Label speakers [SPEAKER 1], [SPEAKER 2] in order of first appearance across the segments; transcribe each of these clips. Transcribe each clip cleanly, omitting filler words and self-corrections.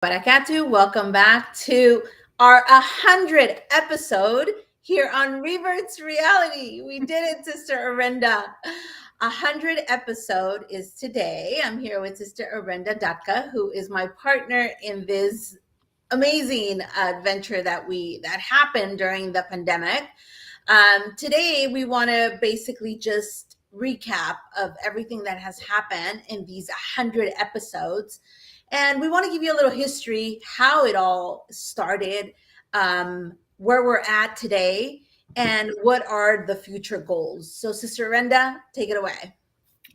[SPEAKER 1] Barakatuh. Welcome back to our 100 episode here on Reverts Reality. We did it, Sister Orenda. 100 episode is today. I'm here with Sister Orenda Dadkhah, who is my partner in this amazing adventure that happened during the pandemic. Today, we want to basically just recap of everything that has happened in these 100 episodes. And we want to give you a little history, how it all started, where we're at today, and what are the future goals. So, Sister Renda, take it away.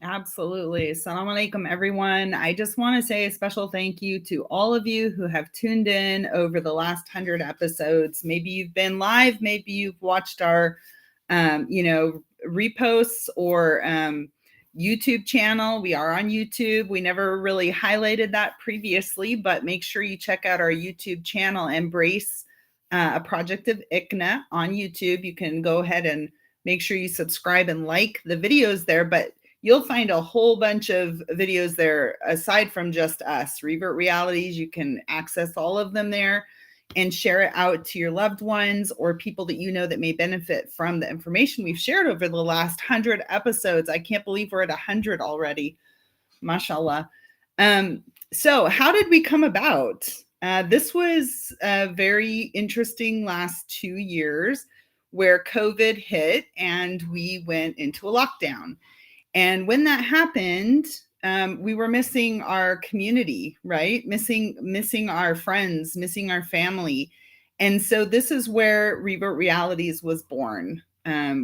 [SPEAKER 2] Absolutely. Assalamu alaikum, everyone. I just want to say a special thank you to all of you who have tuned in over the last 100 episodes. Maybe you've been live, maybe you've watched our, reposts or YouTube channel. We are on YouTube. We never really highlighted that previously, but make sure you check out our YouTube channel, Embrace a Project of ICNA on YouTube. You can go ahead and make sure you subscribe and like the videos there, but you'll find a whole bunch of videos there aside from just us. Revert Realities, you can access all of them there and share it out to your loved ones or people that you know that may benefit from the information we've shared over the last 100 episodes. I can't believe we're at 100 already. Mashallah. So how did we come about? This was a very interesting last 2 years where COVID hit and we went into a lockdown. And when that happened, we were missing our community, right? Missing our friends, missing our family. And so this is where Revert Realities was born.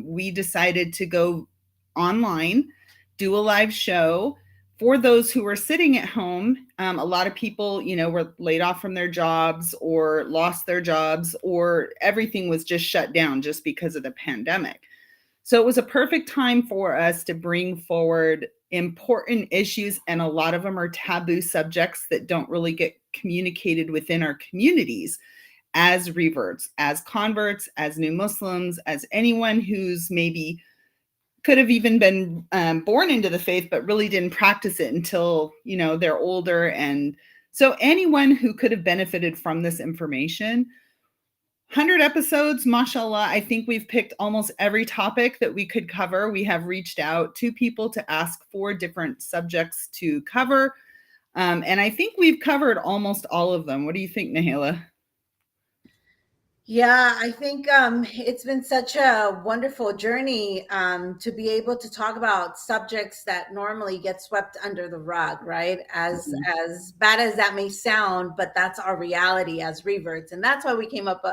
[SPEAKER 2] We decided to go online, do a live show for those who were sitting at home. A lot of people, were laid off from their jobs or lost their jobs, or everything was just shut down just because of the pandemic. So it was a perfect time for us to bring forward important issues, and a lot of them are taboo subjects that don't really get communicated within our communities as reverts, as converts, as new Muslims, as anyone who's maybe could have even been born into the faith, but really didn't practice it until, they're older. And so anyone who could have benefited from this information. 100 episodes, mashallah. I think we've picked almost every topic that we could cover. We have reached out to people to ask for different subjects to cover. And I think we've covered almost all of them. What do you think, Nahela?
[SPEAKER 1] Yeah, I think it's been such a wonderful journey to be able to talk about subjects that normally get swept under the rug, right? As bad as that may sound, but that's our reality as reverts, and that's why we came up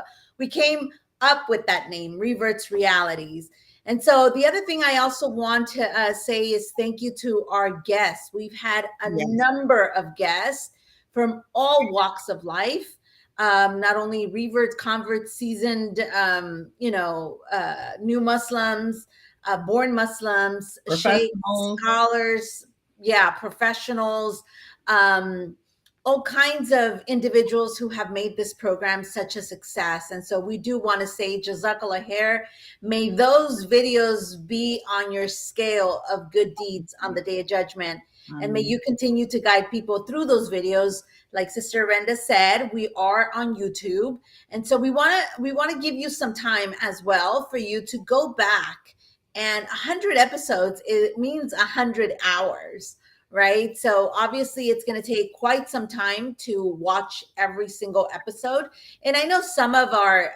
[SPEAKER 1] with that name, Reverts Realities. And so the other thing I also want to say is thank you to our guests. We've had a number of guests from all walks of life. Not only reverts, converts, seasoned, new Muslims, born Muslims, sheikhs, scholars, professionals, all kinds of individuals who have made this program such a success. And so we do want to say, Jazakallah khair. May those videos be on your scale of good deeds on the Day of Judgment. And may you continue to guide people through those videos. Like Sister Orenda said, we are on YouTube. And so we want to give you some time as well for you to go back. And 100 episodes, it means 100 hours, right? So obviously it's going to take quite some time to watch every single episode. And I know some of our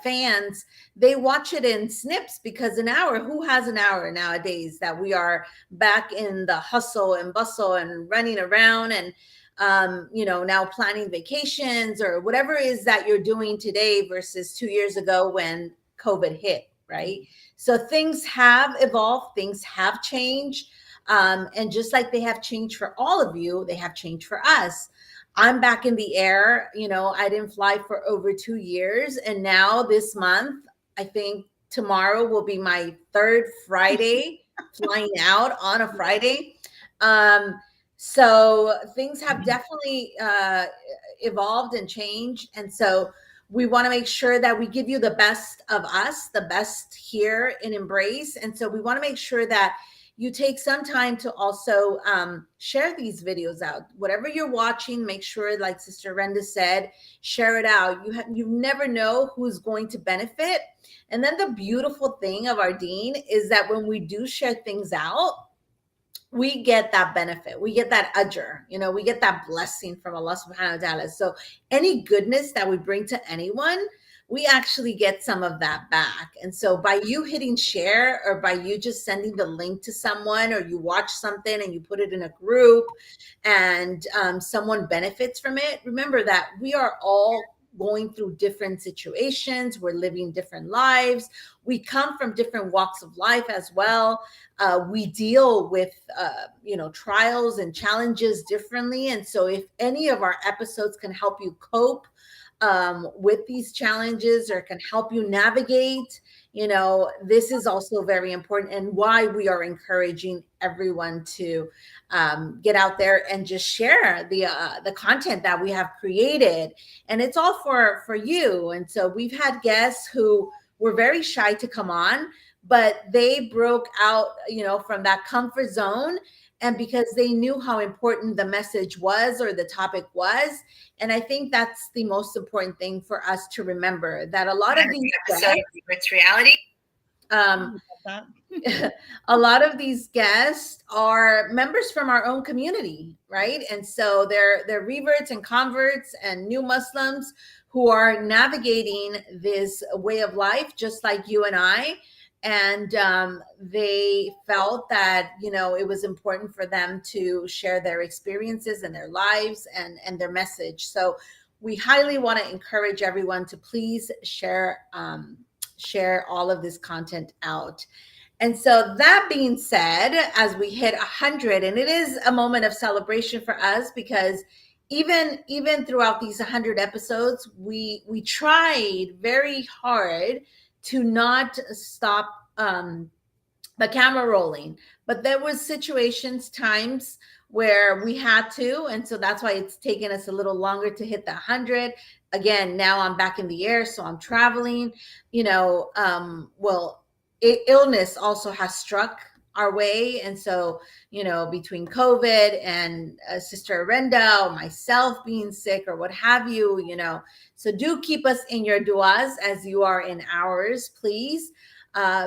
[SPEAKER 1] fans, they watch it in snips because an hour, who has an hour nowadays that we are back in the hustle and bustle and running around and now planning vacations or whatever it is that you're doing today versus 2 years ago when COVID hit, right? So things have evolved, things have changed, and just like they have changed for all of you, they have changed for us. I'm back in the air. I didn't fly for over 2 years. And now this month, I think tomorrow will be my third Friday flying out on a Friday. So things have definitely evolved and changed. And so we want to make sure that we give you the best of us, the best here in Embrace. And so we want to make sure that you take some time to also share these videos out. Whatever you're watching, make sure, like Sister Orenda said, share it out. You never know who's going to benefit. And then the beautiful thing of our Deen is that when we do share things out, we get that benefit. We get that ajr, we get that blessing from Allah subhanahu wa ta'ala. So any goodness that we bring to anyone, we actually get some of that back. And so by you hitting share, or by you just sending the link to someone, or you watch something and you put it in a group and someone benefits from it, remember that we are all going through different situations. We're living different lives. We come from different walks of life as well. We deal with, trials and challenges differently. And so if any of our episodes can help you cope with these challenges, or can help you navigate, this is also very important, and why we are encouraging everyone to get out there and just share the content that we have created. And it's all for you. And so we've had guests who were very shy to come on, but they broke out, from that comfort zone, and because they knew how important the message was, or the topic was. And I think that's the most important thing for us to remember, that a lot of these
[SPEAKER 3] Reverts Reality.
[SPEAKER 1] A lot of these guests are members from our own community, right? And so they're reverts and converts and new Muslims who are navigating this way of life just like you and I. And they felt that, it was important for them to share their experiences and their lives and their message. So we highly want to encourage everyone to please share all of this content out. And so that being said, as we hit 100, and it is a moment of celebration for us, because even throughout these 100 episodes, we tried very hard to not stop the camera rolling. But there was times where we had to, and so that's why it's taken us a little longer to hit the 100. Again, now I'm back in the air, so I'm traveling. Illness also has struck our way, and so between COVID and Sister Orenda, or myself being sick, or what have you, so do keep us in your duas as you are in ours, please.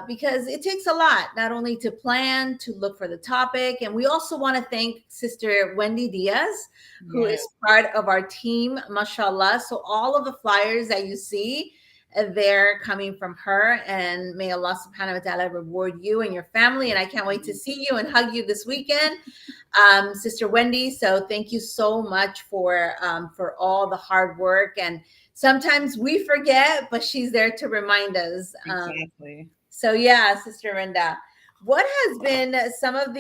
[SPEAKER 1] Because it takes a lot, not only to plan, to look for the topic. And we also want to thank Sister Wendy Diaz, who is part of our team, mashallah. So all of the flyers that you see, they're coming from her, and may Allah subhanahu wa ta'ala reward you and your family. And I can't wait to see you and hug you this weekend, Sister Wendy. So thank you so much for all the hard work. And sometimes we forget, but she's there to remind us.
[SPEAKER 2] Exactly.
[SPEAKER 1] So yeah, Sister Orenda, what has been some of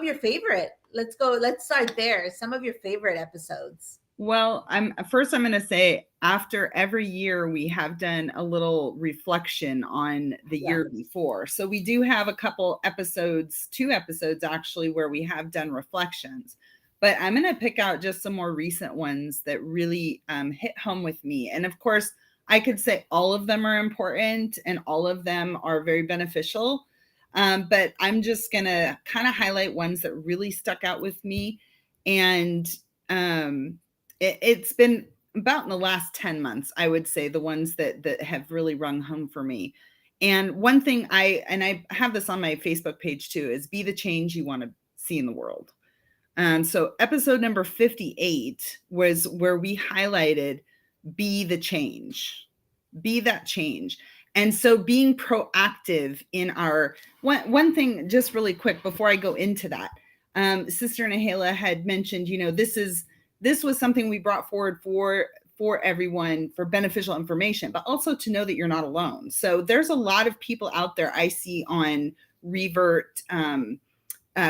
[SPEAKER 1] your favorite? Let's start there. Some of your favorite episodes.
[SPEAKER 2] Well, I'm going to say, after every year, we have done a little reflection on the year before. So we do have a couple episodes, 2 episodes actually, where we have done reflections. But I'm going to pick out just some more recent ones that really hit home with me. And of course, I could say all of them are important and all of them are very beneficial. But I'm just going to kind of highlight ones that really stuck out with me. And it's been about in the last 10 months, I would say, the ones that have really rung home for me. And one thing I have this on my Facebook page too, is be the change you want to see in the world. So episode number 58 was where we highlighted be the change, be that change. And so being proactive in our, one thing just really quick before I go into that, Sister Nahela had mentioned, this was something we brought forward for everyone, for beneficial information, but also to know that you're not alone. So there's a lot of people out there I see on Revert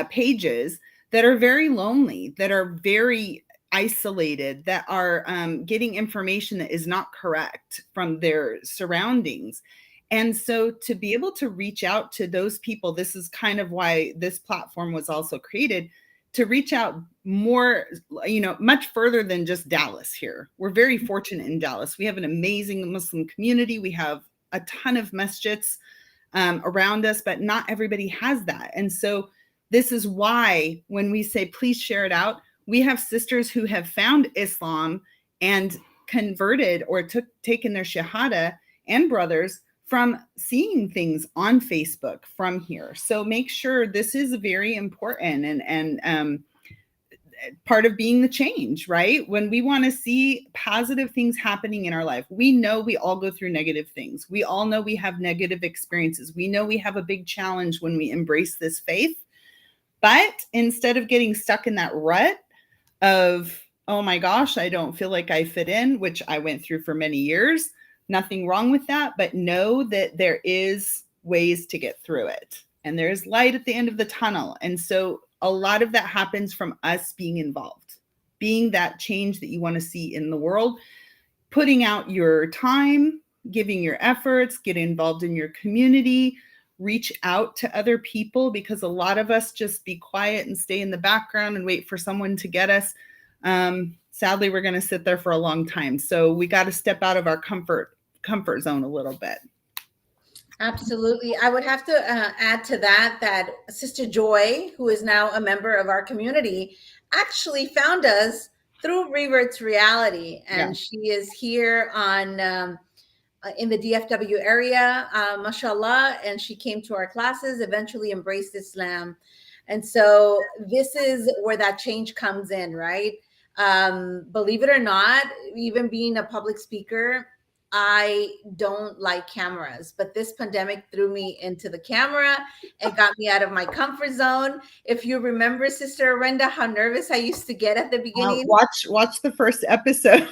[SPEAKER 2] pages that are very lonely, that are very isolated, that are getting information that is not correct from their surroundings. And so to be able to reach out to those people, this is kind of why this platform was also created, to reach out more, much further than just Dallas here. We're very fortunate in Dallas. We have an amazing Muslim community. We have a ton of masjids around us, but not everybody has that. And so This is why when we say, please share it out, we have sisters who have found Islam and converted or taken their Shahada, and brothers from seeing things on Facebook from here. So make sure this is very important and part of being the change, right? When we want to see positive things happening in our life, we know we all go through negative things. We all know we have negative experiences. We know we have a big challenge when we embrace this faith. But instead of getting stuck in that rut of, oh my gosh, I don't feel like I fit in, which I went through for many years, nothing wrong with that, but know that there is ways to get through it. And there's light at the end of the tunnel. And so a lot of that happens from us being involved, being that change that you want to see in the world, putting out your time, giving your efforts, get involved in your community, reach out to other people, because a lot of us just be quiet and stay in the background and wait for someone to get us. Sadly, we're going to sit there for a long time. So we got to step out of our comfort zone a little bit.
[SPEAKER 1] Absolutely. I would have to add to that Sister Joy, who is now a member of our community, actually found us through Reverts Reality. And she is here on in the DFW area, mashallah, and she came to our classes, eventually embraced Islam. And so this is where that change comes in, right? Believe it or not, even being a public speaker, I don't like cameras, but this pandemic threw me into the camera and got me out of my comfort zone. If you remember, Sister Orenda, how nervous I used to get at the beginning.
[SPEAKER 2] Watch the first episode.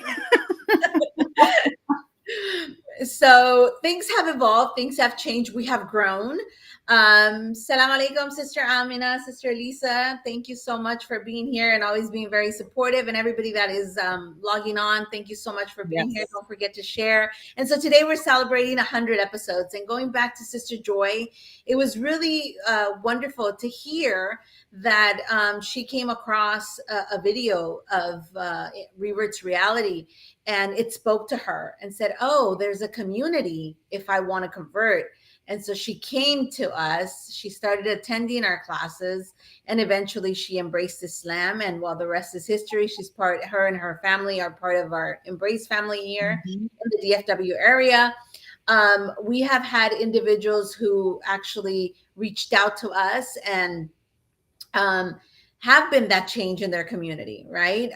[SPEAKER 1] So things have evolved, things have changed, we have grown. Salam alaikum, Sister Amina, Sister Lisa. Thank you so much for being here and always being very supportive. And everybody that is logging on, thank you so much for being here. Don't forget to share. And so today we're celebrating 100 episodes. And going back to Sister Joy, it was really wonderful to hear that she came across a video of Reverts Reality, and it spoke to her and said, oh, there's a community if I want to convert. And so she came to us, she started attending our classes, and eventually she embraced Islam. And while the rest is history, her and her family are part of our Embrace family here in the DFW area. We have had individuals who actually reached out to us and have been that change in their community, right?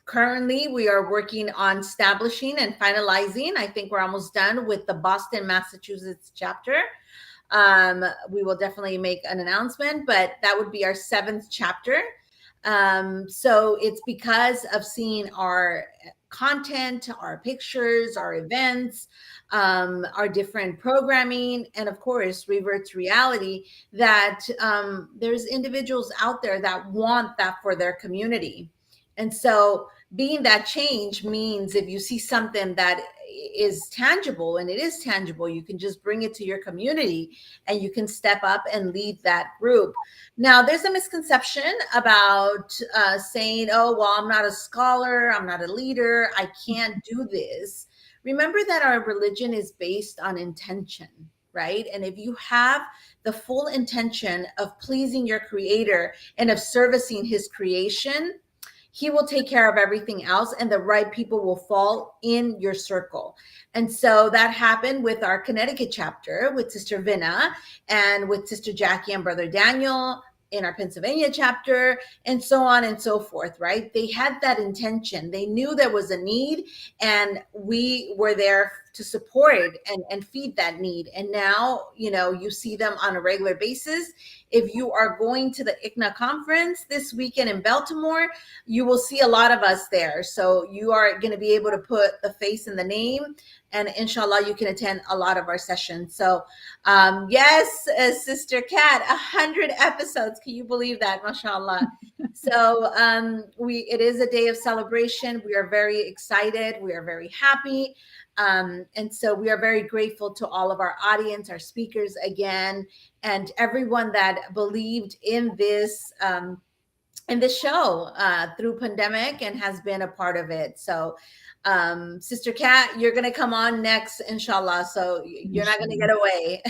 [SPEAKER 1] Currently, we are working on establishing and finalizing. I think we're almost done with the Boston, Massachusetts chapter. We will definitely make an announcement, but that would be our 7th chapter. So it's because of seeing our content, our pictures, our events, our different programming, and of course, Reverts Reality, that there's individuals out there that want that for their community. And so being that change means if you see something that is tangible, and it is tangible, you can just bring it to your community and you can step up and lead that group. Now, there's a misconception about saying, oh, well, I'm not a scholar, I'm not a leader, I can't do this. Remember that our religion is based on intention, right? And if you have the full intention of pleasing your creator and of servicing his creation, he will take care of everything else, and the right people will fall in your circle. And so that happened with our Connecticut chapter with Sister Vinna, and with Sister Jackie and Brother Daniel in our Pennsylvania chapter, and so on and so forth, right? They had that intention. They knew there was a need, and we were there to support and feed that need. And now, you see them on a regular basis. If you are going to the ICNA conference this weekend in Baltimore, you will see a lot of us there. So you are going to be able to put the face and the name, and inshallah, you can attend a lot of our sessions. So yes, Sister Kat, 100 episodes. Can you believe that? MashaAllah. So it is a day of celebration. We are very excited. We are very happy. And so we are very grateful to all of our audience, our speakers again, and everyone that believed in this in the show through pandemic and has been a part of it. So Sister Kat, you're going to come on next, inshallah. So you're not going to get away.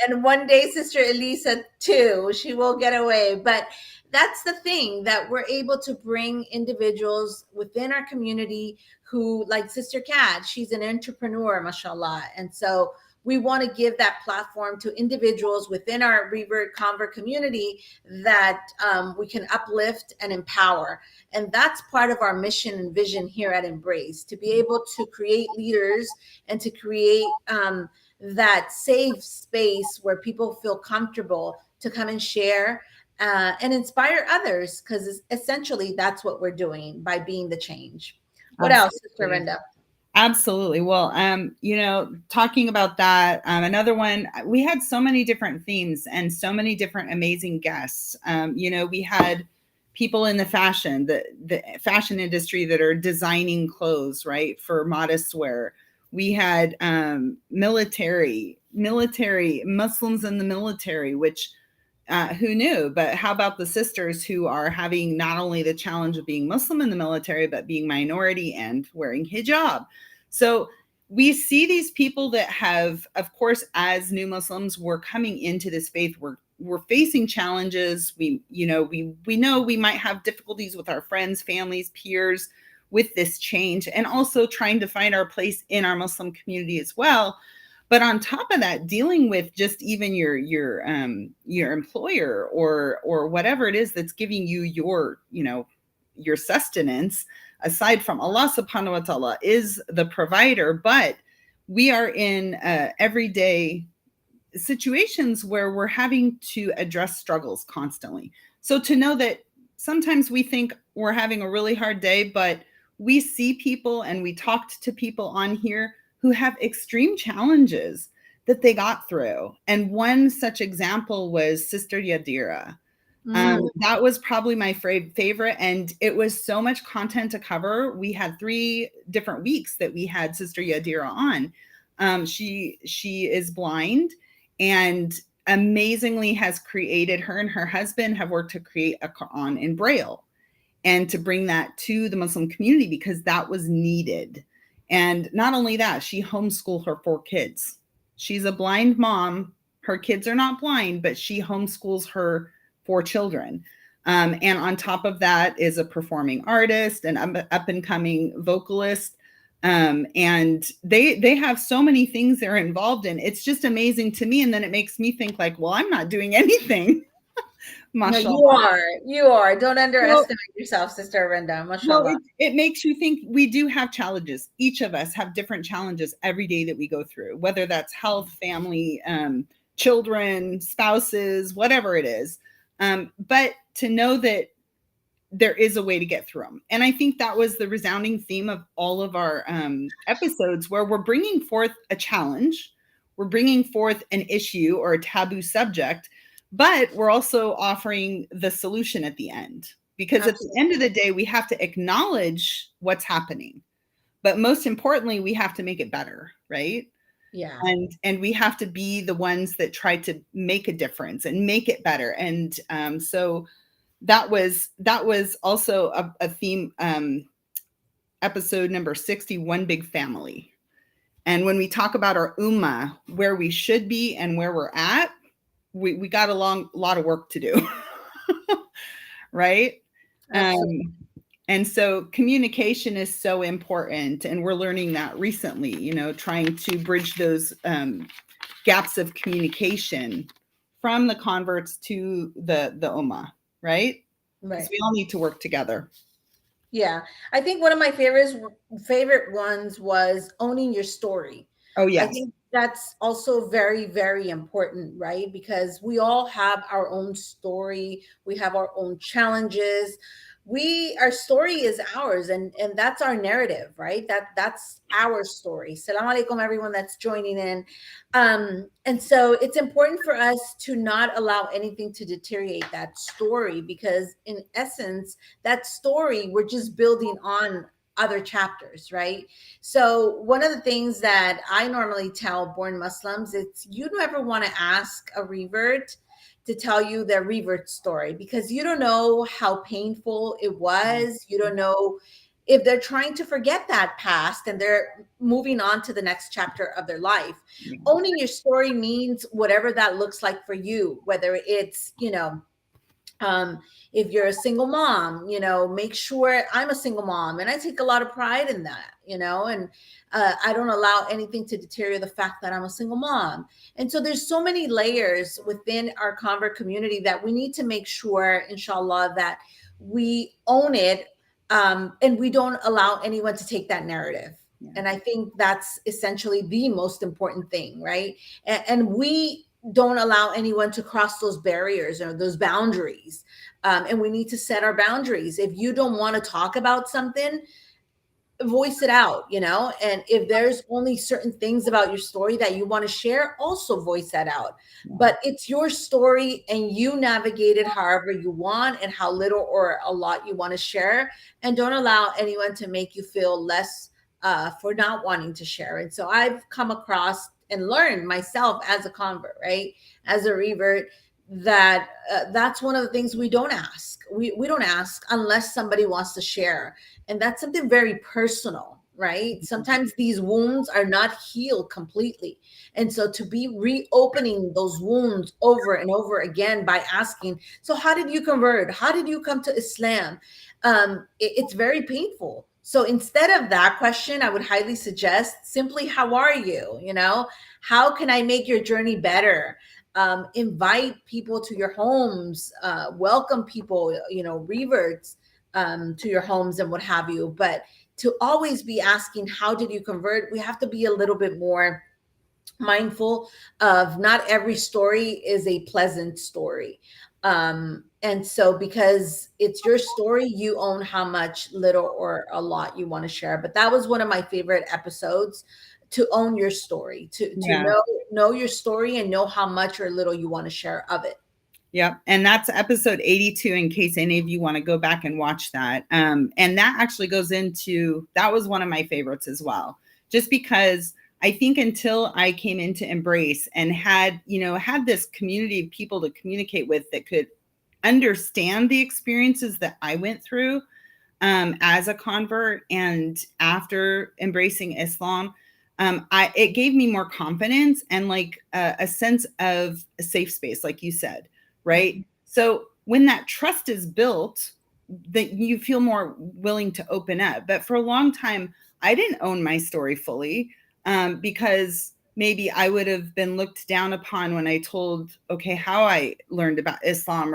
[SPEAKER 1] And one day, Sister Elisa too, she will get away. But that's the thing, that we're able to bring individuals within our community who, like Sister Kat, she's an entrepreneur, mashallah. And so we want to give that platform to individuals within our Revert Convert community that we can uplift and empower. And that's part of our mission and vision here at Embrace, to be able to create leaders and to create that safe space where people feel comfortable to come and share and inspire others, because essentially that's what we're doing by being the change. What else, Sister Orenda?
[SPEAKER 2] Absolutely. Well, talking about that, another one, we had so many different themes and so many different amazing guests. We had people in the fashion industry that are designing clothes, right, for modest wear. We had military Muslims in the military, which who knew? But how about the sisters who are having not only the challenge of being Muslim in the military, but being minority and wearing hijab? So we see these people that have, of course, as new Muslims, we're coming into this faith, we're facing challenges. We know we might have difficulties with our friends, families, peers with this change, and also trying to find our place in our Muslim community as well. But on top of that, dealing with just even your employer or whatever it is that's giving you your sustenance, aside from Allah subhanahu wa ta'ala is the provider, but we are in everyday situations where we're having to address struggles constantly. So to know that sometimes we think we're having a really hard day, but we see people and we talked to people on here who have extreme challenges that they got through. And one such example was Sister Yadira. That was probably my favorite. And it was so much content to cover. We had 3 different weeks that we had Sister Yadira on. She is blind and amazingly has created, her and her husband have worked to create a Quran in Braille and to bring that to the Muslim community because that was needed. And not only that, she homeschooled her 4 kids. She's a blind mom. Her kids are not blind, but she homeschools her 4 children. And on top of that is a performing artist, an up and coming vocalist. And they have so many things they're involved in. It's just amazing to me. And then it makes me think like, well, I'm not doing anything.
[SPEAKER 1] No, you are. Don't underestimate yourself, Sister Orenda. Mashallah.
[SPEAKER 2] Well, it makes you think. We do have challenges. Each of us have different challenges every day that we go through, whether that's health, family, children, spouses, whatever it is. But to know that there is a way to get through them. And I think that was the resounding theme of all of our episodes, where we're bringing forth a challenge, we're bringing forth an issue or a taboo subject, but we're also offering the solution at the end. Because Absolutely. At the end of the day, we have to acknowledge what's happening. But most importantly, we have to make it better, right?
[SPEAKER 1] Yeah.
[SPEAKER 2] And we have to be the ones that try to make a difference and make it better. And so that was also a theme, episode number 60, One Big Family. And when we talk about our ummah, where we should be and where we're at, we got a lot of work to do, right? And so communication is so important, and we're learning that recently, trying to bridge those gaps of communication from the converts to the ummah, right? Because we all need to work together.
[SPEAKER 1] Yeah. I think one of my favorite ones was owning your story.
[SPEAKER 2] Oh, yeah.
[SPEAKER 1] I think that's also very, very important, right? Because we all have our own story. We have our own challenges. Our story is ours, and that's our narrative, right? That's our story. Salam alaikum, everyone that's joining in. And so it's important for us to not allow anything to deteriorate that story, because in essence, that story, we're just building on other chapters, right? So one of the things that I normally tell born Muslims, it's, you never want to ask a revert to tell you their revert story, because you don't know how painful it was. You don't know if they're trying to forget that past and they're moving on to the next chapter of their life. Owning your story means whatever that looks like for you, whether it's, if you're a single mom, make sure I'm a single mom and I take a lot of pride in that, and I don't allow anything to deteriorate the fact that I'm a single mom. And so there's so many layers within our convert community that we need to make sure, inshallah, that we own it, and we don't allow anyone to take that narrative. Yeah. And I think that's essentially the most important thing, right? And we don't allow anyone to cross those barriers or those boundaries. And we need to set our boundaries. If you don't want to talk about something, voice it out, and if there's only certain things about your story that you want to share, also voice that out. But it's your story and you navigate it however you want and how little or a lot you want to share, and don't allow anyone to make you feel less for not wanting to share. And so I've come across and learned myself as a convert, right, as a revert, that that's one of the things we don't ask. We don't ask unless somebody wants to share. And that's something very personal, right? Sometimes these wounds are not healed completely. And so to be reopening those wounds over and over again by asking, so how did you convert? How did you come to Islam? It's very painful. So instead of that question, I would highly suggest simply, how are you? How can I make your journey better? Invite people to your homes, welcome people, reverts to your homes and what have you. But to always be asking, how did you convert? We have to be a little bit more mindful of not every story is a pleasant story. And so because it's your story, you own how much little or a lot you want to share. But that was one of my favorite episodes, to own your story, to know your story and know how much or little you want to share of it.
[SPEAKER 2] Yep. And that's episode 82, in case any of you want to go back and watch that. And that actually goes into, that was one of my favorites as well, just because I think until I came into Embrace and had this community of people to communicate with that could understand the experiences that I went through as a convert and after embracing Islam, it gave me more confidence and like a sense of a safe space, like you said, right? Mm-hmm. So when that trust is built, that you feel more willing to open up. But for a long time, I didn't own my story fully because maybe I would have been looked down upon when I told, okay, how I learned about Islam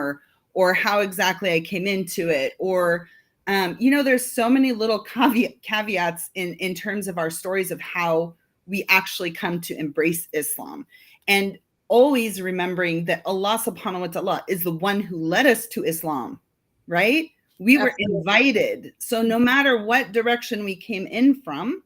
[SPEAKER 2] or how exactly I came into it, or there's so many little caveats in terms of our stories of how we actually come to embrace Islam. And always remembering that Allah subhanahu wa ta'ala is the one who led us to Islam, right? We Absolutely. Were invited. So no matter what direction we came in from,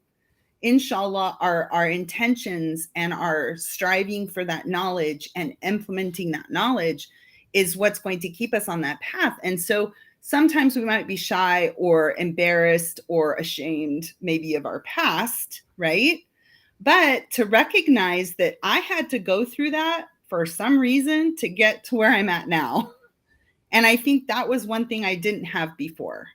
[SPEAKER 2] inshallah, our intentions and our striving for that knowledge and implementing that knowledge is what's going to keep us on that path. And so sometimes we might be shy or embarrassed or ashamed maybe of our past, right? But to recognize that I had to go through that for some reason to get to where I'm at now. And I think that was one thing I didn't have before.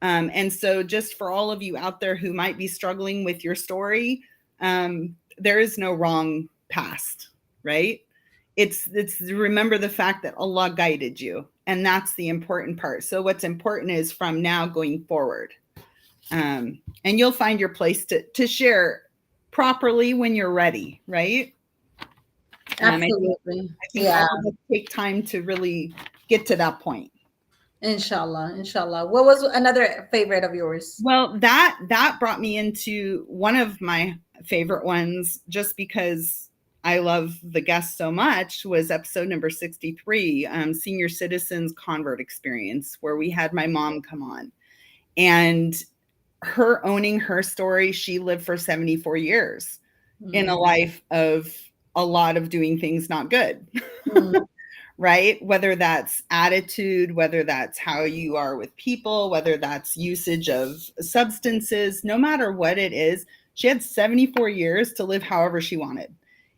[SPEAKER 2] And so just for all of you out there who might be struggling with your story, there is no wrong past, right? It's remember the fact that Allah guided you. And that's the important part. So what's important is from now going forward. And you'll find your place to share properly when you're ready, right?
[SPEAKER 1] Absolutely.
[SPEAKER 2] I think all of us take time to really get to that point.
[SPEAKER 1] Inshallah. What was another favorite of yours?
[SPEAKER 2] Well, that brought me into one of my favorite ones, just because I love the guest so much, was episode number 63, Senior Citizens Convert Experience, where we had my mom come on. And her owning her story, she lived for 74 years in a life of a lot of doing things not good, right? Whether that's attitude, whether that's how you are with people, whether that's usage of substances, no matter what it is, she had 74 years to live however she wanted.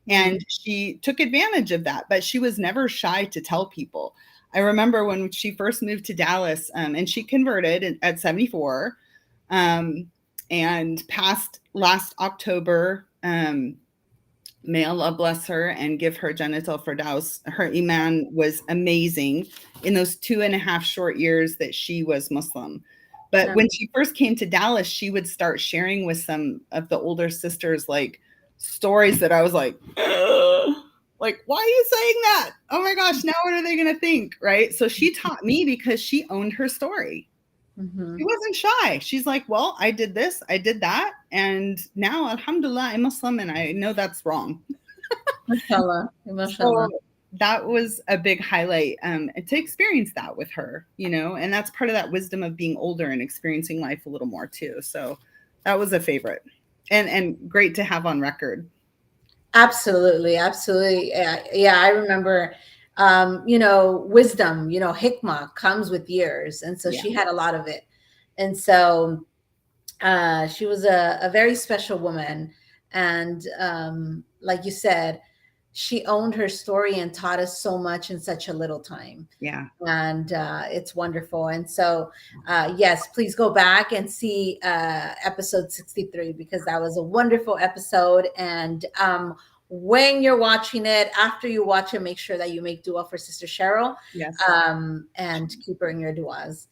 [SPEAKER 2] And she took advantage of that, but she was never shy to tell people. I remember when she first moved to Dallas, and she converted at 74, and passed last October. May Allah bless her and give her Jannatul Firdaus. Her iman was amazing in those 2.5 short years that she was Muslim. But when she first came to Dallas, she would start sharing with some of the older sisters, like, stories that I was like, why are you saying that? Oh my gosh, now what are they going to think? Right. So she taught me because she owned her story. She wasn't shy. She's like, well, I did this, I did that. And now, alhamdulillah, I'm Muslim and I know that's wrong.
[SPEAKER 1] Mashallah. Mashallah.
[SPEAKER 2] So that was a big highlight, to experience that with her, and that's part of that wisdom of being older and experiencing life a little more too. So that was a favorite and great to have on record.
[SPEAKER 1] Absolutely. Absolutely. Yeah. I remember, wisdom, hikmah comes with years. And so she had a lot of it. And so she was a very special woman. And like you said, she owned her story and taught us so much in such a little time.
[SPEAKER 2] Yeah.
[SPEAKER 1] And it's wonderful. And so, yes, please go back and see episode 63, because that was a wonderful episode. And when you're watching it, after you watch it, make sure that you make dua for Sister Cheryl.
[SPEAKER 2] Yes.
[SPEAKER 1] And keep her in your duas.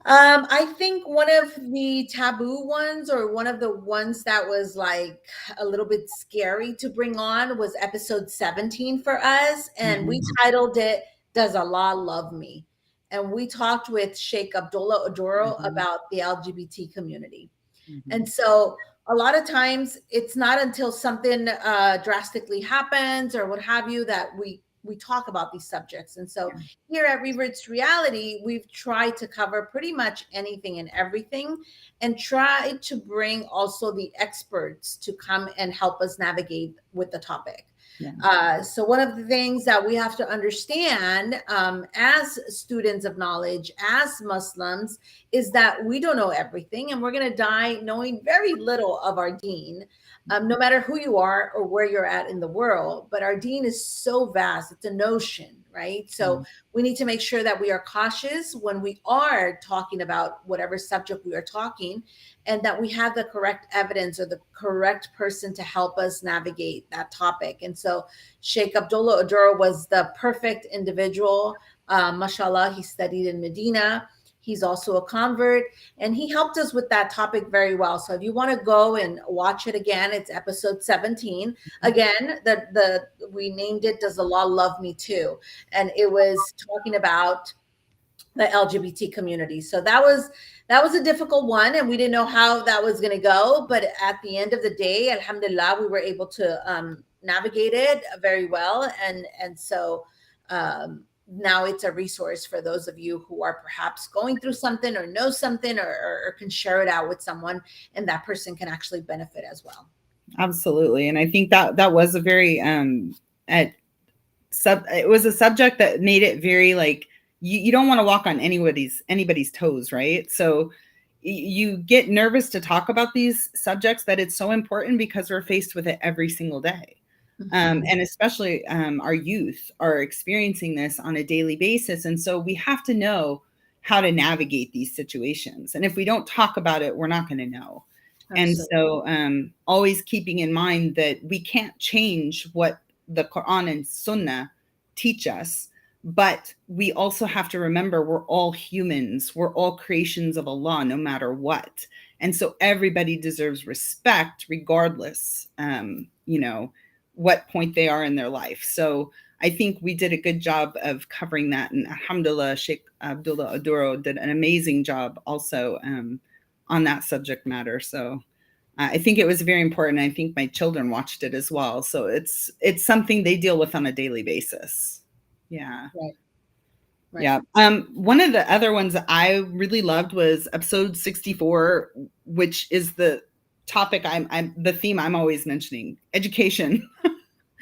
[SPEAKER 1] I think one of the taboo ones, or one of the ones that was like a little bit scary to bring on, was episode 17 for us. And we titled it, Does Allah Love Me? And we talked with Sheikh Abdullah Oduro about the LGBT community. And so a lot of times it's not until something drastically happens or what have you that we talk about these subjects. And so here at Reverts Reality, we've tried to cover pretty much anything and everything, and try to bring also the experts to come and help us navigate with the topic. So one of the things that we have to understand as students of knowledge, as Muslims, is that we don't know everything, and we're going to die knowing very little of our deen. No matter who you are or where you're at in the world, but our deen is so vast. It's a notion, right? So we need to make sure that we are cautious when we are talking about whatever subject we are talking, and that we have the correct evidence or the correct person to help us navigate that topic. And so Sheikh Abdullah Oduro was the perfect individual. Mashallah, he studied in Medina. He's also a convert, and he helped us with that topic very well. So if you want to go and watch it again, it's episode 17. Again, we named it, Does Allah Love Me Too? And it was talking about the LGBT community. So that was a difficult one, and we didn't know how that was going to go. But at the end of the day, alhamdulillah, we were able to navigate it very well. And so now it's a resource for those of you who are perhaps going through something or know something or can share it out with someone, and that person can actually benefit as well.
[SPEAKER 2] Absolutely. And I think that was a very it was a subject that made it very like you don't want to walk on anybody's toes, right? So you get nervous to talk about these subjects, but it's so important because we're faced with it every single day. And especially our youth are experiencing this on a daily basis. And so we have to know how to navigate these situations. And if we don't talk about it, we're not going to know. Absolutely. And so always keeping in mind that we can't change what the Quran and Sunnah teach us, but we also have to remember we're all humans. We're all creations of Allah, no matter what. And so everybody deserves respect regardless, what point they are in their life. So I think we did a good job of covering that. And alhamdulillah, Sheikh Abdullah Oduro did an amazing job also on that subject matter. So I think it was very important. I think my children watched it as well. So it's something they deal with on a daily basis. Yeah. Right. Yeah. One of the other ones that I really loved was episode 64, which is the topic the theme I'm always mentioning, education.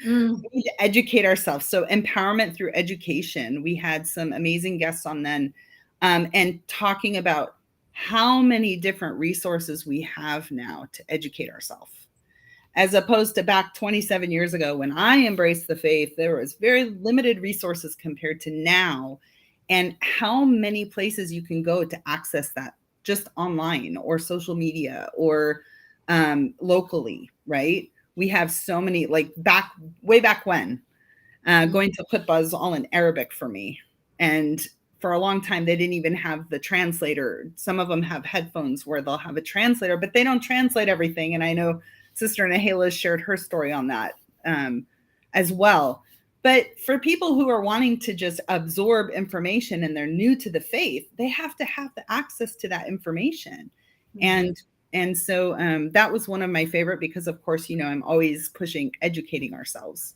[SPEAKER 2] We need to educate ourselves. So empowerment through education. We had some amazing guests on then, and talking about how many different resources we have now to educate ourselves. as opposed to back 27 years ago when I embraced the faith. There was very limited resources compared to now, and how many places you can go to access that just online or social media or locally, right? We have so many, like way back when, going to khutbah is all in Arabic for me. And for a long time, they didn't even have the translator. Some of them have headphones where they'll have a translator, but they don't translate everything. And I know Sister Nahela shared her story on that as well. But for people who are wanting to just absorb information and they're new to the faith, they have to have the access to that information. Mm-hmm. And so that was one of my favorite, because of course, you know, I'm always pushing educating ourselves.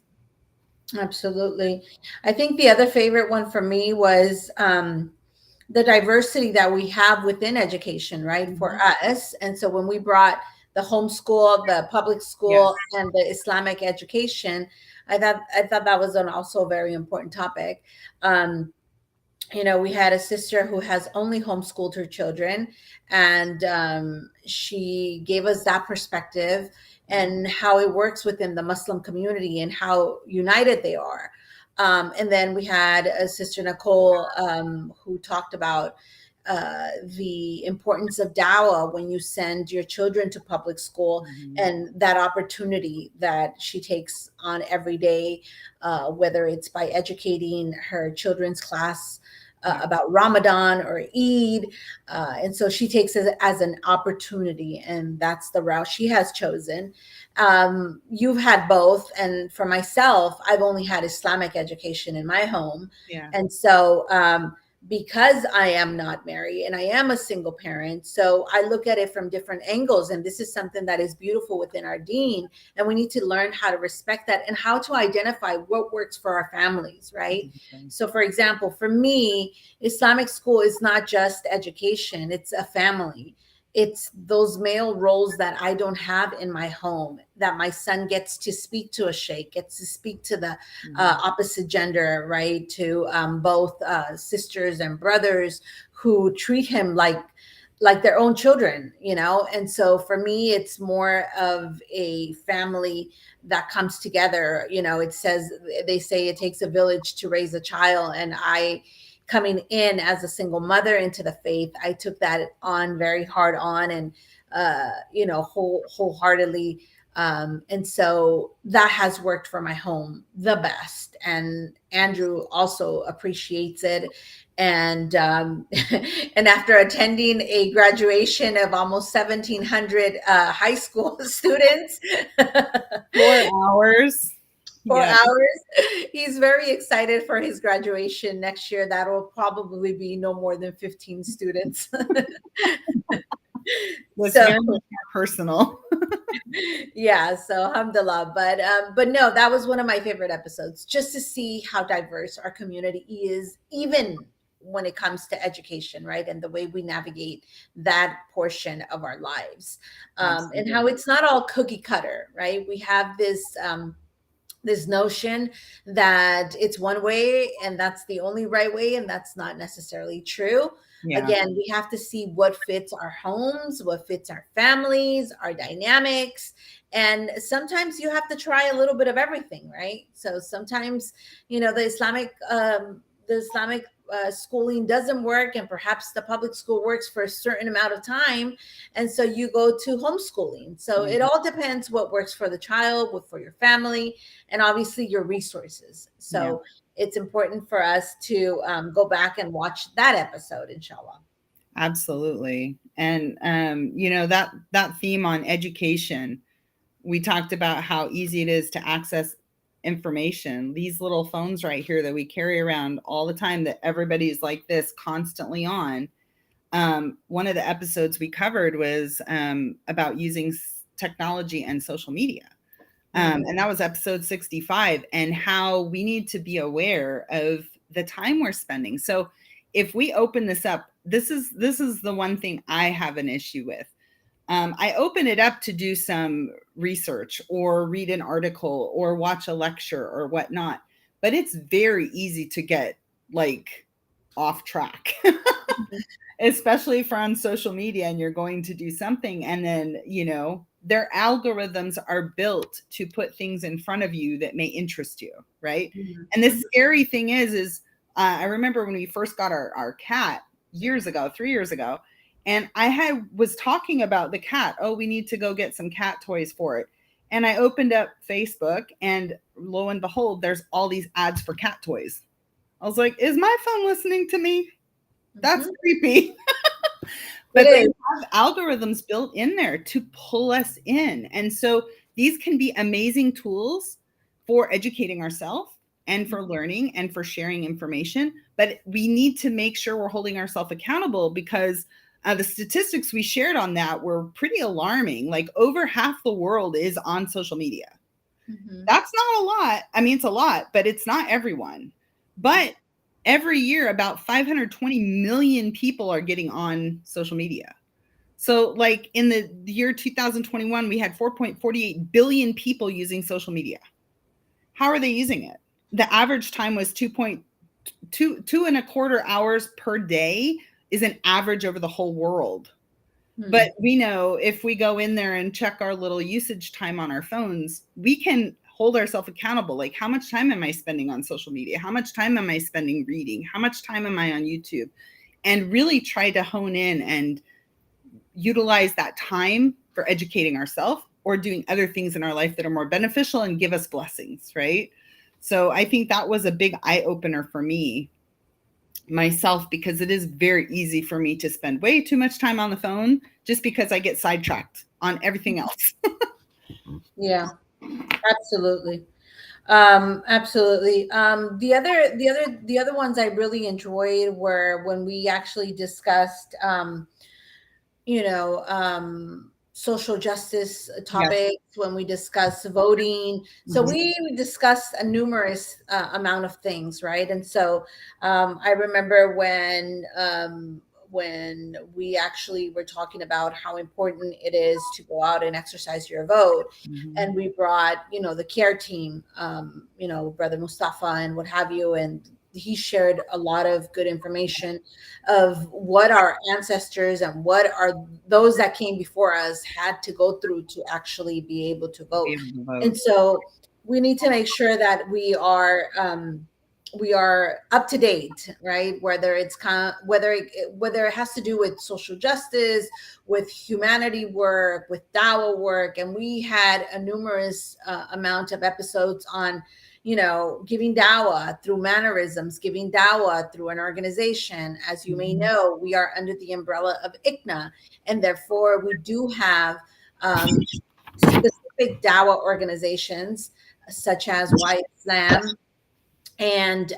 [SPEAKER 1] Absolutely. I think the other favorite one for me was the diversity that we have within education, right? Mm-hmm. For us. And so when we brought the homeschool, the public school, yes, and the Islamic education, I thought that was also a very important topic. You know, we had a sister who has only homeschooled her children, and she gave us that perspective and how it works within the Muslim community and how united they are. And then we had a sister, Nicole, who talked about the importance of dawah when you send your children to public school, mm-hmm, and that opportunity that she takes on every day, whether it's by educating her children's class about Ramadan or Eid. And so she takes it as an opportunity, and that's the route she has chosen. You've had both. And for myself, I've only had Islamic education in my home. Yeah. And so because I am not married and I am a single parent, so I look at it from different angles. And this is something that is beautiful within our deen. And we need to learn how to respect that and how to identify what works for our families, right? Mm-hmm. So for example, for me, Islamic school is not just education, it's a family. It's those male roles that I don't have in my home, that my son gets to speak to a sheikh, gets to speak to the opposite gender, right? To both sisters and brothers who treat him like their own children, you know? And so for me, it's more of a family that comes together. You know, they say it takes a village to raise a child. And coming in as a single mother into the faith, I took that on very hard on and, you know, wholeheartedly. And so that has worked for my home the best. And Andrew also appreciates it. And, and after attending a graduation of almost 1,700 high school students,
[SPEAKER 2] 4 hours.
[SPEAKER 1] 4 hours. He's very excited for his graduation next year. That will probably be no more than 15 students.
[SPEAKER 2] It's very much more personal.
[SPEAKER 1] Yeah, so alhamdulillah. But no, that was one of my favorite episodes, just to see how diverse our community is, even when it comes to education, right? And the way we navigate that portion of our lives, and how it's not all cookie cutter, right? We have this notion that it's one way and that's the only right way, and that's not necessarily true. Yeah. Again, we have to see what fits our homes, what fits our families, our dynamics. And sometimes you have to try a little bit of everything, right? So sometimes, you know, the Islamic schooling doesn't work, and perhaps the public school works for a certain amount of time, and so you go to homeschooling. So it all depends what works for the child, what for your family, and obviously your resources. So it's important for us to go back and watch that episode, inshallah.
[SPEAKER 2] Absolutely. And you know, that theme on education, we talked about how easy it is to access information. These little phones right here that we carry around all the time, that everybody's like this constantly on. One of the episodes we covered was about using technology and social media. And that was episode 65, and how we need to be aware of the time we're spending. So if we open this up, this is the one thing I have an issue with. I open it up to do some research or read an article or watch a lecture or whatnot, but it's very easy to get like off track, especially if on social media and you're going to do something and then, you know, their algorithms are built to put things in front of you that may interest you, right?
[SPEAKER 1] Mm-hmm.
[SPEAKER 2] And the scary thing is I remember when we first got our cat years ago, 3 years ago, and I was talking about the cat. Oh, we need to go get some cat toys for it. And I opened up Facebook, and lo and behold, there's all these ads for cat toys. I was like, is my phone listening to me? That's creepy. But they have algorithms built in there to pull us in. And so these can be amazing tools for educating ourselves and for learning and for sharing information. But we need to make sure we're holding ourselves accountable, because the statistics we shared on that were pretty alarming. Like over half the world is on social media. Mm-hmm. That's not a lot. I mean, it's a lot, but it's not everyone. But every year, about 520 million people are getting on social media. So like in the year 2021, we had 4.48 billion people using social media. How are they using it? The average time was 2.25 hours per day is an average over the whole world. But we know if we go in there and check our little usage time on our phones, we can hold ourselves accountable. Like, how much time am I spending on social media? How much time am I spending reading? How much time am I on YouTube? And really try to hone in and utilize that time for educating ourselves or doing other things in our life that are more beneficial and give us blessings, right? So I think that was a big eye opener for me myself, because it is very easy for me to spend way too much time on the phone just because I get sidetracked on everything else.
[SPEAKER 1] Yeah, absolutely. Absolutely. The other ones I really enjoyed were when we actually discussed, social justice topics, yes, when we discuss voting. So we discussed a numerous amount of things, right? And so I remember when we actually were talking about how important it is to go out and exercise your vote. And we brought, the care team, Brother Mustafa and what have you, and he shared a lot of good information of what our ancestors and what are those that came before us had to go through to actually be able to vote. And so we need to make sure that we are up to date, right? Whether it's whether it has to do with social justice, with humanity work, with dawah work. And we had a numerous amount of episodes on giving dawah through mannerisms, giving dawah through an organization. As you may know, we are under the umbrella of ICNA, and therefore we do have specific dawah organizations such as Why Islam and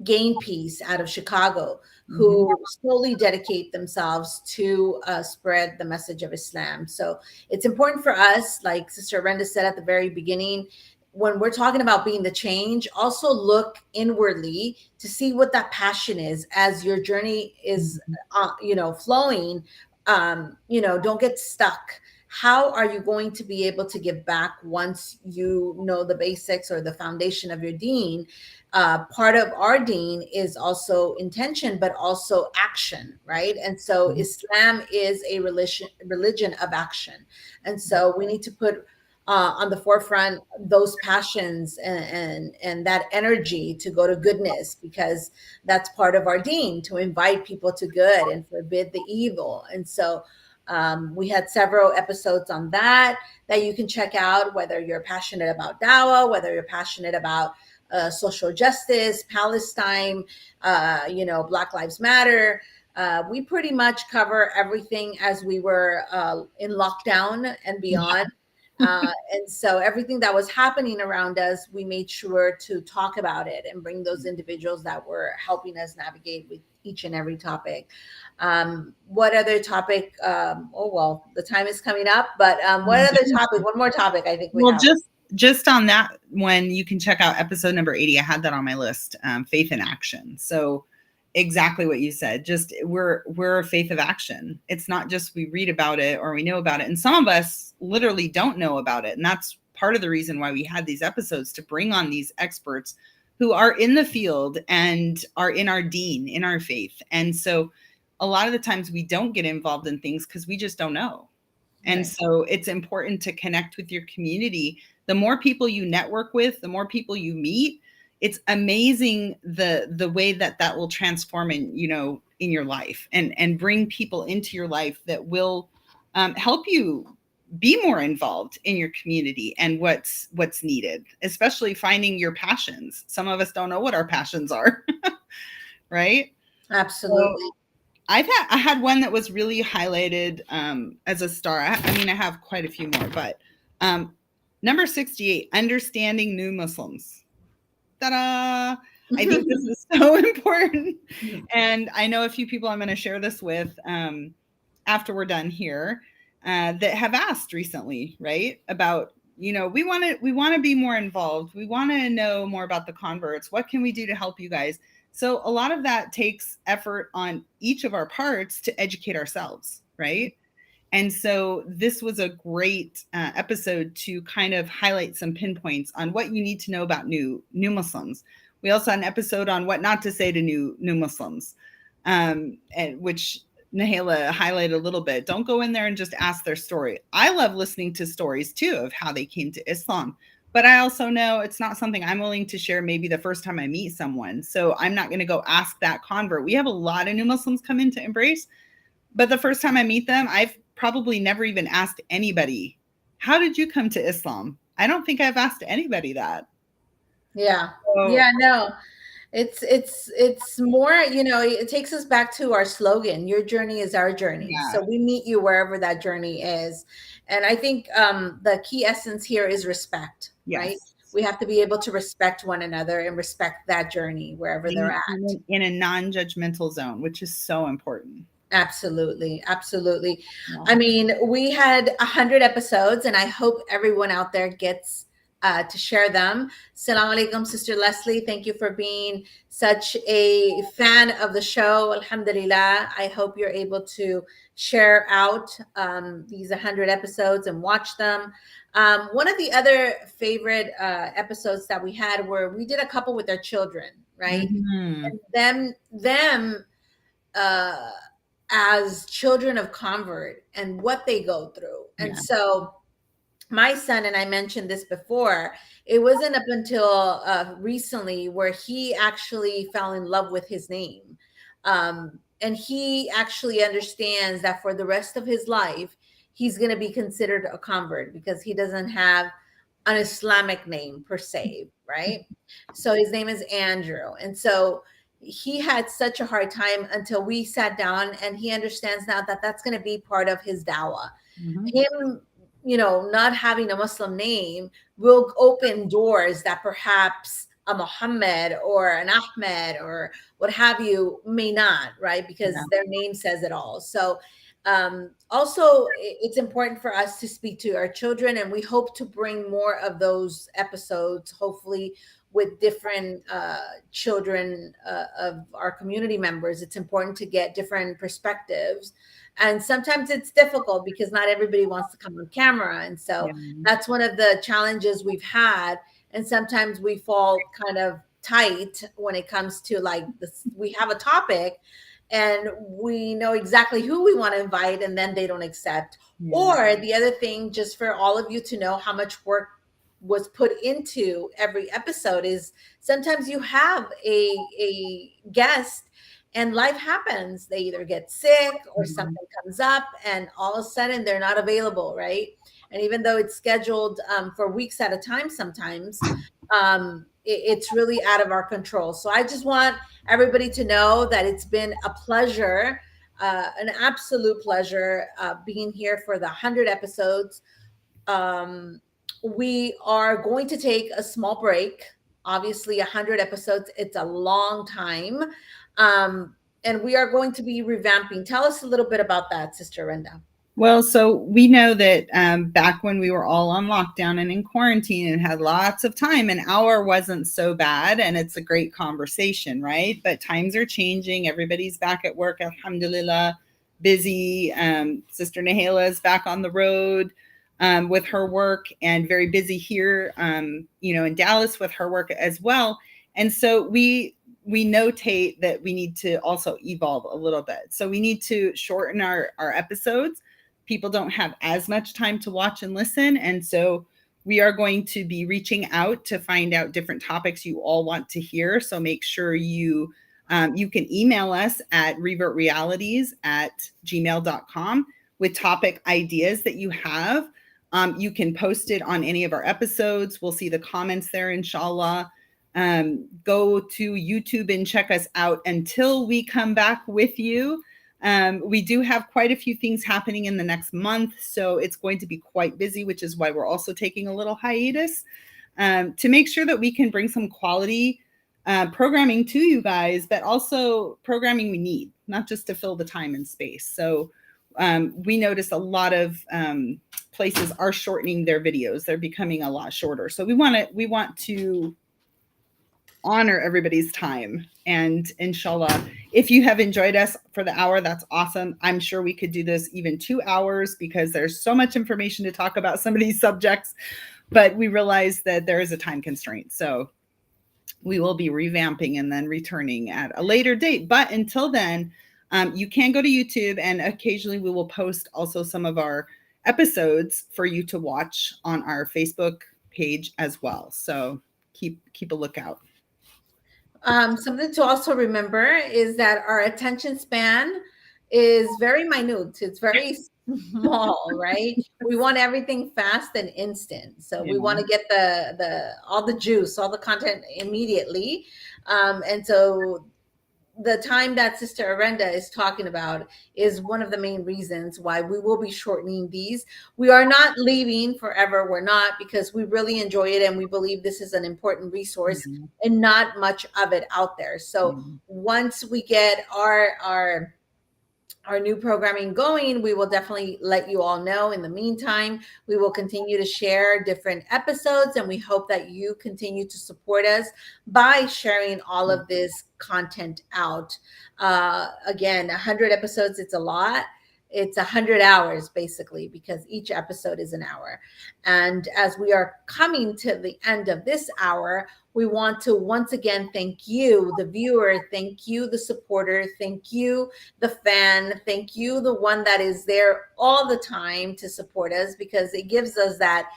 [SPEAKER 1] Gain Peace out of Chicago, who solely dedicate themselves to spread the message of Islam. So it's important for us, like Sister Orenda said at the very beginning, when we're talking about being the change, also look inwardly to see what that passion is as your journey is, flowing. Don't get stuck. How are you going to be able to give back once you know the basics or the foundation of your deen? Part of our deen is also intention, but also action, right? And so Islam is a religion of action. And so we need to put on the forefront those passions and that energy to go to goodness, because that's part of our deen, to invite people to good and forbid the evil. And so we had several episodes on that you can check out, whether you're passionate about dawah, whether you're passionate about social justice, Palestine, Black Lives Matter. We pretty much cover everything as we were in lockdown and beyond. And so everything that was happening around us, we made sure to talk about it and bring those individuals that were helping us navigate with each and every topic. What other topic? The time is coming up, but what other topic? One more topic I think we have.
[SPEAKER 2] Just on that one, you can check out episode number 80. I had that on my list, faith in action. So exactly what you said, just we're a faith of action. It's not just we read about it or we know about it. And some of us literally don't know about it. And that's part of the reason why we had these episodes, to bring on these experts who are in the field and are in our deen, in our faith. And so a lot of the times we don't get involved in things because we just don't know. And so it's important to connect with your community. The more people you network with, the more people you meet, it's amazing the way that will transform in your life and bring people into your life that will help you be more involved in your community and what's needed, especially finding your passions. Some of us don't know what our passions are. Right?
[SPEAKER 1] Absolutely.
[SPEAKER 2] So I had one that was really highlighted as a star. I have quite a few more, but number 68, understanding new Muslims. Ta-da! I think this is so important. And I know a few people I'm going to share this with after we're done here that have asked recently, right? About, we want to be more involved. We want to know more about the converts. What can we do to help you guys? So a lot of that takes effort on each of our parts to educate ourselves, right? And so this was a great episode to kind of highlight some pinpoints on what you need to know about new Muslims. We also had an episode on what not to say to new Muslims, and which Nahela highlighted a little bit. Don't go in there and just ask their story. I love listening to stories too of how they came to Islam. But I also know it's not something I'm willing to share maybe the first time I meet someone. So I'm not going to go ask that convert. We have a lot of new Muslims come into Embrace, but the first time I meet them, I've probably never even asked anybody, how did you come to Islam? I don't think I've asked anybody that.
[SPEAKER 1] Yeah. No. It's more, it takes us back to our slogan, your journey is our journey. Yeah. So we meet you wherever that journey is. And I think the key essence here is respect, right? We have to be able to respect one another and respect that journey wherever they're at.
[SPEAKER 2] In a non-judgmental zone, which is so important.
[SPEAKER 1] Absolutely. Absolutely. Yeah. We had 100 episodes and I hope everyone out there gets to share them. Assalamu alaikum, Sister Leslie. Thank you for being such a fan of the show. Alhamdulillah. I hope you're able to share out these 100 episodes and watch them. One of the other favorite episodes that we had were we did a couple with our children, right? Mm-hmm. And them as children of convert and what they go through. And so my son, and I mentioned this before, it wasn't up until recently where he actually fell in love with his name. And he actually understands that for the rest of his life, he's going to be considered a convert because he doesn't have an Islamic name per se, right? So his name is Andrew. And so he had such a hard time until we sat down and he understands now that that's going to be part of his dawah. Mm-hmm. Him, not having a Muslim name will open doors that perhaps a Muhammad or an Ahmed or what have you may not, right? Because their name says it all. So also it's important for us to speak to our children, and we hope to bring more of those episodes, hopefully with different children of our community members. It's important to get different perspectives. And sometimes it's difficult because not everybody wants to come on camera. And so that's one of the challenges we've had. And sometimes we fall kind of tight when it comes to like this. We have a topic and we know exactly who we want to invite and then they don't accept. Or the other thing, just for all of you to know how much work was put into every episode, is sometimes you have a guest and life happens. They either get sick or something comes up and all of a sudden they're not available, right? And even though it's scheduled for weeks at a time, sometimes it's really out of our control. So I just want everybody to know that it's been a pleasure, an absolute pleasure being here for the 100 episodes. We are going to take a small break. Obviously, 100 episodes, it's a long time. And we are going to be revamping. Tell us a little bit about that, Sister Orenda.
[SPEAKER 2] Well, so we know that back when we were all on lockdown and in quarantine and had lots of time, an hour wasn't so bad. And it's a great conversation, right? But times are changing. Everybody's back at work, alhamdulillah, busy. Sister Nahela is back on the road with her work and very busy here, in Dallas with her work as well. And so we notate that we need to also evolve a little bit. So we need to shorten our episodes, people don't have as much time to watch and listen. And so we are going to be reaching out to find out different topics you all want to hear. So make sure you can email us at revertrealities@gmail.com with topic ideas that you have. You can post it on any of our episodes. We'll see the comments there, inshallah. Go to YouTube and check us out until we come back with you. We do have quite a few things happening in the next month, so it's going to be quite busy, which is why we're also taking a little hiatus to make sure that we can bring some quality programming to you guys, but also programming we need, not just to fill the time and space. So we notice a lot of places are shortening their videos. They're becoming a lot shorter. So we want to honor everybody's time. And inshallah, if you have enjoyed us for the hour, that's awesome. I'm sure we could do this even 2 hours because there's so much information to talk about some of these subjects, but we realize that there is a time constraint. So we will be revamping and then returning at a later date. But until then, you can go to YouTube, and occasionally we will post also some of our episodes for you to watch on our Facebook page as well. So keep a lookout.
[SPEAKER 1] Something to also remember is that our attention span is very minute. It's very small, right? We want everything fast and instant. So we want to get all the juice, all the content immediately. And so the time that Sister Orenda is talking about is one of the main reasons why we will be shortening these. We are not leaving forever. We're not, because we really enjoy it and we believe this is an important resource and not much of it out there. So once we get our new programming going, we will definitely let you all know. In the meantime, we will continue to share different episodes, and we hope that you continue to support us by sharing all of this content out. Again, 100 episodes, it's a lot. It's 100 hours basically, because each episode is an hour. And as we are coming to the end of this hour, we want to once again thank you, the viewer, thank you, the supporter, thank you, the fan, thank you, the one that is there all the time to support us, because it gives us that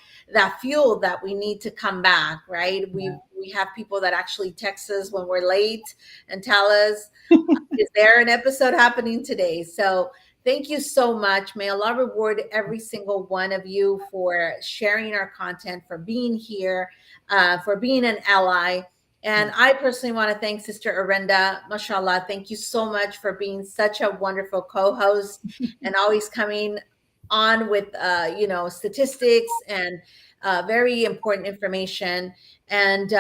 [SPEAKER 1] fuel that we need to come back, right? We have people that actually text us when we're late and tell us, is there an episode happening today? So thank you so much. May Allah reward every single one of you for sharing our content, for being here, for being an ally. And I personally want to thank Sister Orenda. Mashallah, thank you so much for being such a wonderful co-host and always coming on with, statistics and very important information. And,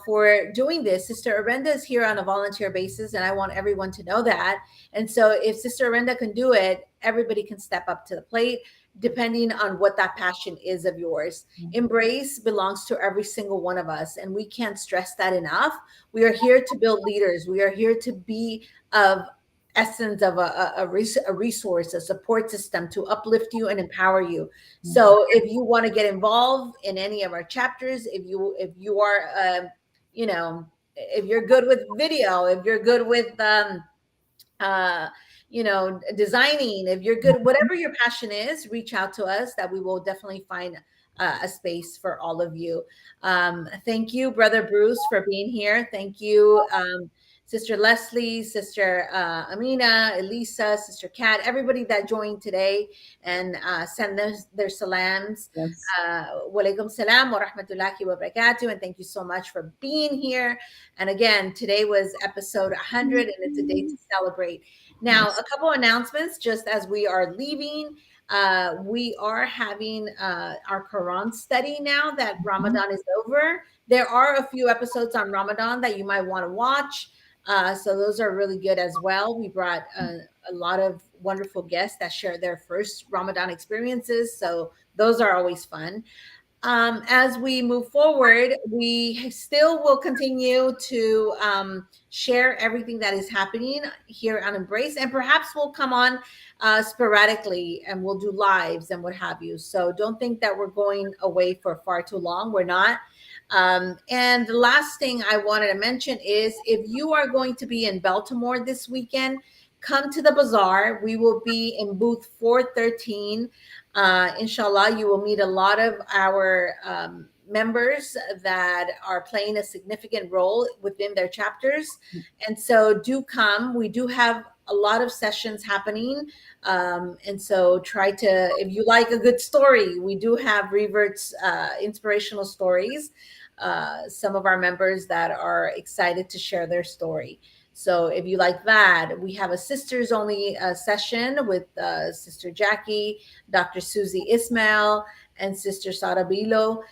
[SPEAKER 1] for doing this, Sister Orenda is here on a volunteer basis, and I want everyone to know that. And so if Sister Orenda can do it, everybody can step up to the plate, depending on what that passion is of yours. Embrace belongs to every single one of us, and we can't stress that enough. We are here to build leaders. We are here to be of essence of a resource, a support system to uplift you and empower you. So if you want to get involved in any of our chapters, if you are if you're good with video, if you're good with designing, if you're good, whatever your passion is, reach out to us, that we will definitely find a space for all of you. Thank you, Brother Bruce, for being here. Thank you, Sister Leslie, Sister Amina, Elisa, Sister Kat, everybody that joined today and send their salams.
[SPEAKER 2] Yes.
[SPEAKER 1] Wa alaikum salam wa rahmatullahi wa barakatuh. And thank you so much for being here. And again, today was episode 100, and it's a day to celebrate. Now, a couple announcements just as we are leaving. We are having our Quran study now that Ramadan is over. There are a few episodes on Ramadan that you might want to watch. So those are really good as well. We brought a lot of wonderful guests that share their first Ramadan experiences. So those are always fun. As we move forward, we still will continue to share everything that is happening here on Embrace, and perhaps we'll come on sporadically and we'll do lives and what have you. So don't think that we're going away for far too long. We're not. And the last thing I wanted to mention is, if you are going to be in Baltimore this weekend, come to the bazaar. We will be in booth 413. Inshallah, you will meet a lot of our members that are playing a significant role within their chapters. And so do come. We do have a lot of sessions happening. And so try to, if you like a good story, we do have Reverts inspirational stories. Some of our members that are excited to share their story. So if you like that, we have a sisters only session with Sister Jackie, Dr. Susie Ismail, and Sister Sara Bilo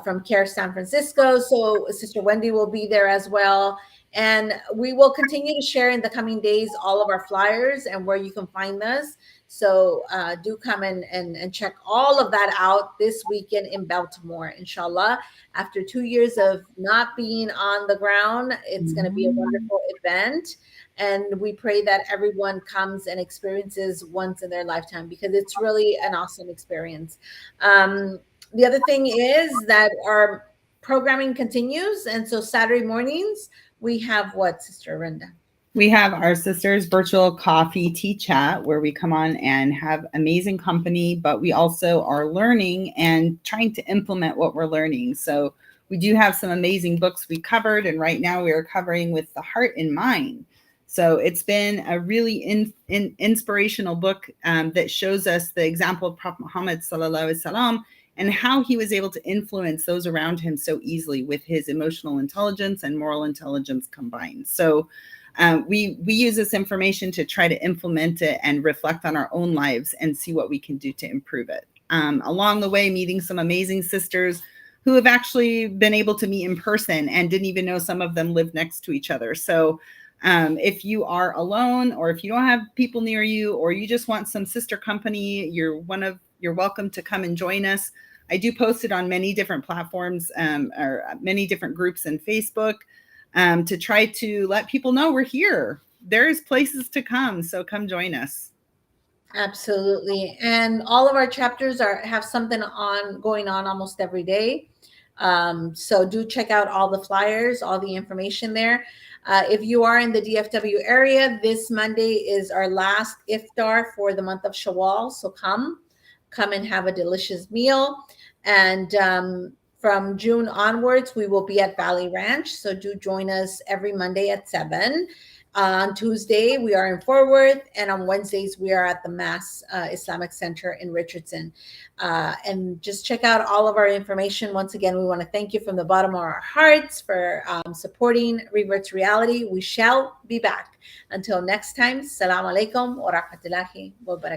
[SPEAKER 1] from CARE San Francisco. So Sister Wendy will be there as well. And we will continue to share in the coming days all of our flyers and where you can find us. So do come and check all of that out this weekend in Baltimore, inshallah. After 2 years of not being on the ground, it's going to be a wonderful event. And we pray that everyone comes and experiences once in their lifetime, because it's really an awesome experience. The other thing is that our programming continues. And so Saturday mornings, we have what, Sister Orenda?
[SPEAKER 2] We have our sisters virtual coffee tea chat where we come on and have amazing company, but we also are learning and trying to implement what we're learning. So we do have some amazing books we covered, and right now we are covering with the heart in mind. So it's been a really inspirational book that shows us the example of Prophet Muhammad sallallahu alaihi wasallam and how he was able to influence those around him so easily with his emotional intelligence and moral intelligence combined. So we use this information to try to implement it and reflect on our own lives and see what we can do to improve it. Along the way, meeting some amazing sisters who have actually been able to meet in person and didn't even know some of them live next to each other. So if you are alone, or if you don't have people near you, or you just want some sister company, you're welcome to come and join us. I do post it on many different platforms or many different groups in Facebook. To try to let people know we're here. There's places to come, so come join us.
[SPEAKER 1] Absolutely. And all of our chapters have something going on almost every day. So do check out all the flyers, all the information there. If you are in the DFW area, this Monday is our last iftar for the month of Shawwal. So come and have a delicious meal. And from June onwards, we will be at Valley Ranch. So do join us every Monday at 7. On Tuesday, we are in Fort Worth. And on Wednesdays, we are at the Mass Islamic Center in Richardson. And just check out all of our information. Once again, we want to thank you from the bottom of our hearts for supporting Reverts Reality. We shall be back. Until next time, Assalamu alaikum wa rahmatullahi wa barakatuh.